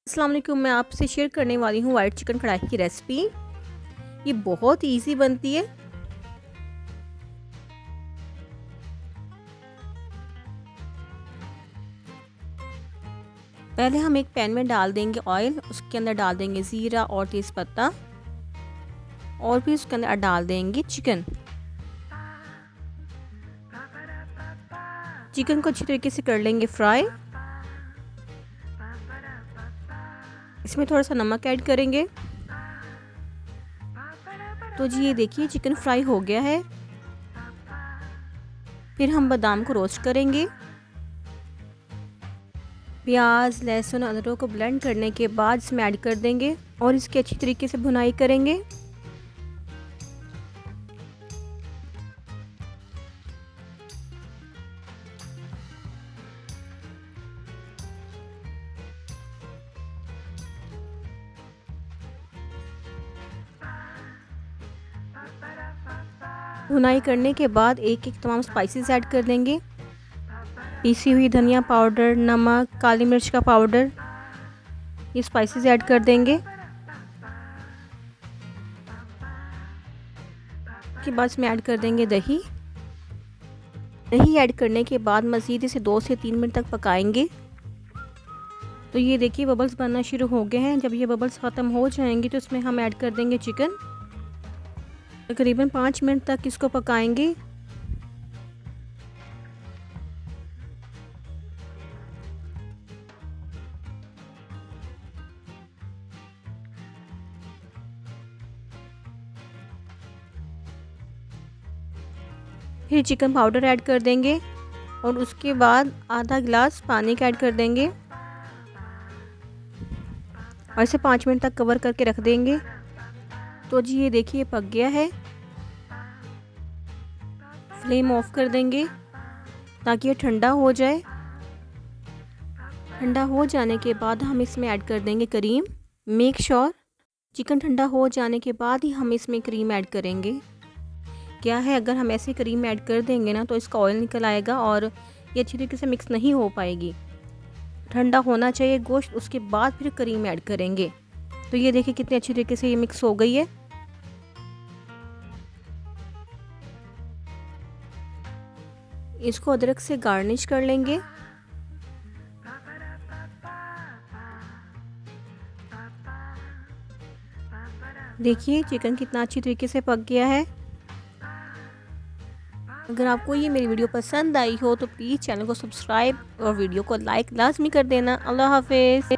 अस्सलाम वालेकुम। मैं आपसे शेयर करने वाली हूँ वाइट चिकन कढ़ाई की रेसिपी। ये बहुत इजी बनती है। पहले हम एक पैन में डाल देंगे ऑयल, उसके अंदर डाल देंगे ज़ीरा और तेज़पत्ता और फिर उसके अंदर डाल देंगे चिकन। चिकन को अच्छी तरीके से कर लेंगे फ्राई। इसमें थोड़ा सा नमक ऐड करेंगे। तो जी ये देखिए चिकन फ्राई हो गया है। फिर हम बादाम को रोस्ट करेंगे। प्याज, लहसुन, अदरक को ब्लेंड करने के बाद इसमें ऐड कर देंगे और इसकी अच्छी तरीके से भुनाई करेंगे। भुनाई करने के बाद एक एक तमाम स्पाइसेस ऐड कर देंगे। पीसी हुई धनिया पाउडर, नमक, काली मिर्च का पाउडर, ये स्पाइसेस ऐड कर देंगे। के बाद इसमें ऐड कर देंगे दही। दही ऐड करने के बाद मज़ीद इसे 2 से 3 मिनट तक पकाएंगे। तो ये देखिए बबल्स बनना शुरू हो गए हैं। जब ये बबल्स ख़त्म हो जाएंगे तो इसमें हम ऐड कर देंगे चिकन। तकरीबन 5 मिनट तक इसको पकाएंगे। फिर चिकन पाउडर ऐड कर देंगे और उसके बाद आधा गिलास पानी का ऐड कर देंगे और इसे 5 मिनट तक कवर करके रख देंगे। तो जी ये देखिए पक गया है। फ्लेम ऑफ कर देंगे ताकि ये ठंडा हो जाए। ठंडा हो जाने के बाद हम इसमें ऐड कर देंगे क्रीम। मेक श्योर चिकन ठंडा हो जाने के बाद ही हम इसमें क्रीम ऐड करेंगे। क्या है, अगर हम ऐसे क्रीम ऐड कर देंगे ना तो इसका ऑयल निकल आएगा और ये अच्छी तरीके से मिक्स नहीं हो पाएगी। ठंडा होना चाहिए गोश्त, उसके बाद फिर क्रीम ऐड करेंगे। तो ये देखिए कितनी अच्छी तरीके से ये मिक्स हो गई है। इसको अदरक से गार्निश कर लेंगे। देखिए चिकन कितना अच्छी तरीके से पक गया है। अगर आपको ये मेरी वीडियो पसंद आई हो तो प्लीज़ चैनल को सब्सक्राइब और वीडियो को लाइक लाजमी कर देना। अल्लाह हाफिज़।